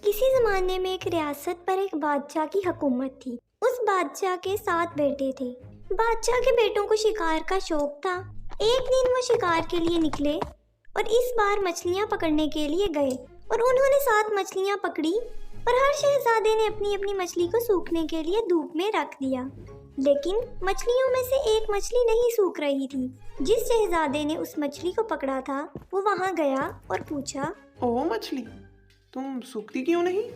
کسی زمانے میں ایک ریاست پر ایک بادشاہ کی حکومت تھی۔ اس بادشاہ کے 7 بیٹے تھے۔ بادشاہ کے بیٹوں کو شکار کا شوق تھا۔ ایک دن وہ شکار کے لیے نکلے اور اس بار مچھلیاں پکڑنے کے لیے گئے اور انہوں نے 7 مچھلیاں پکڑی اور ہر شہزادے نے اپنی اپنی مچھلی کو سوکھنے کے لیے دھوپ میں رکھ دیا، لیکن مچھلیوں میں سے ایک مچھلی نہیں سوکھ رہی تھی۔ جس شہزادے نے اس مچھلی کو پکڑا تھا وہ وہاں گیا اور پوچھا، او مچھلی، تم سوکھتی کیوں نہیں؟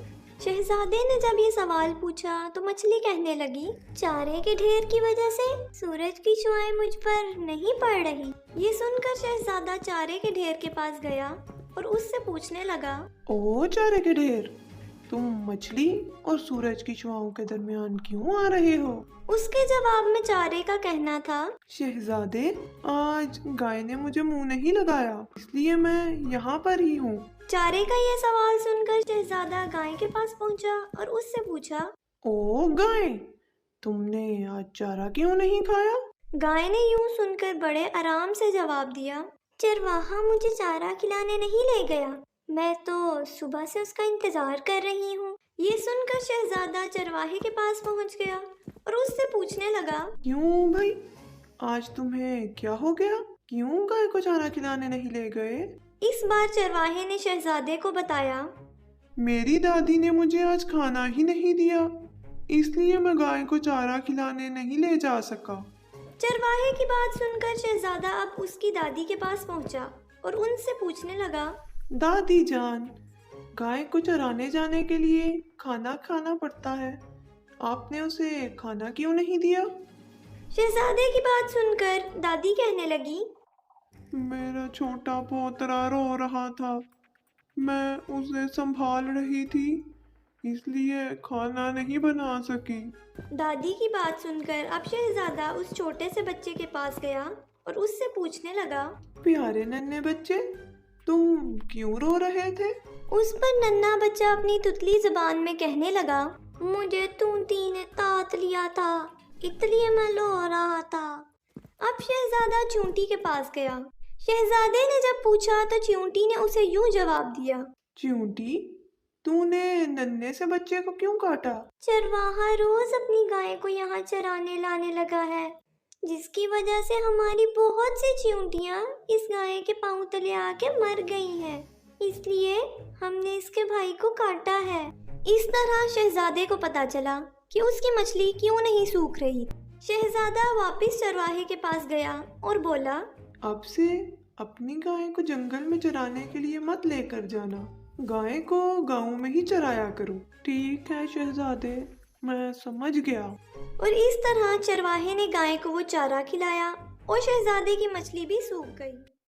شہزادے نے جب یہ سوال پوچھا تو مچھلی کہنے لگی، چارے کے ڈھیر کی وجہ سے سورج کی شعاعیں مجھ پر نہیں پڑ رہی۔ یہ سن کر شہزادہ چارے کے ڈھیر کے پاس گیا اور اس سے پوچھنے لگا، او چارے کے ڈھیر، تم مچھلی اور سورج کی شعاؤں کے درمیان کیوں آ رہے ہو؟ اس کے جواب میں چارے کا کہنا تھا، شہزادے، آج گائے نے مجھے منہ نہیں لگایا، اس لیے میں یہاں پر ہی ہوں۔ چارے کا یہ سوال سن کر شہزادہ گائے کے پاس پہنچا اور اس سے پوچھا، او گائے، تم نے آج چارہ کیوں نہیں کھایا؟ گائے نے یوں سن کر بڑے آرام سے جواب دیا، چرواہا مجھے چارہ کھلانے نہیں لے گیا، میں تو صبح سے اس کا انتظار کر رہی ہوں۔ یہ سن کر شہزادہ چرواہے کے پاس پہنچ گیا اور اس سے پوچھنے لگا، کیوں بھائی، آج تمہیں کیا ہو گیا؟ کیوں گائے کو چارہ کھلانے نہیں لے گئے؟ اس بار چرواہے نے شہزادے کو بتایا، میری دادی نے مجھے آج کھانا ہی نہیں دیا، اس لیے میں گائے کو چارہ کھلانے نہیں لے جا سکا۔ چرواہے کی بات سن کر شہزادہ اب اس کی دادی کے پاس پہنچا اور ان سے پوچھنے لگا، دادی جان، گائے کو چرانے جانے کے لیے کھانا کھانا پڑتا ہے، آپ نے اسے کھانا کیوں نہیں دیا؟ شہزادے کی بات سن کر دادی کہنے لگی، میرا چھوٹا پوترا رو رہا تھا، میں اسے سنبھال رہی تھی، اس لیے کھانا نہیں بنا سکی۔ دادی کی بات سن کر اب شہزادہ اس چھوٹے سے بچے کے پاس گیا اور اس سے پوچھنے لگا، پیارے ننھے بچے، تم کیوں رو رہے تھے؟ اس پر ننھا بچہ اپنی تتلی زبان میں کہنے لگا، مجھے تونتی نے تات لیا تھا، اس لیے میں رو رہا تھا۔ اب شہزادہ چونٹی کے پاس گیا۔ شہزادے نے جب پوچھا تو چونٹی نے اسے یوں جواب دیا، چیونٹی، تو نے ننھے سے بچے کو کیوں کاٹا؟ چرواہا روز اپنی گائے کو یہاں چرانے لانے لگا ہے، جس کی وجہ سے ہماری بہت سی چیونٹیاں اس گائے کے پاؤں تلے آ کے مر گئی ہیں، اس لیے ہم نے اس کے بھائی کو کاٹا ہے۔ اس طرح شہزادے کو پتا چلا کہ اس کی مچھلی کیوں نہیں سوکھ رہی۔ شہزادہ واپس چرواہے کے پاس گیا اور بولا، اب سے اپنی گائے کو جنگل میں چرانے کے لیے مت لے کر جانا، گائے کو گاؤں میں ہی چرایا کرو۔ ٹھیک ہے شہزادے، میں سمجھ گیا۔ اور اس طرح چرواہے نے گائے کو وہ چارہ کھلایا اور شہزادے کی مچھلی بھی سوکھ گئی۔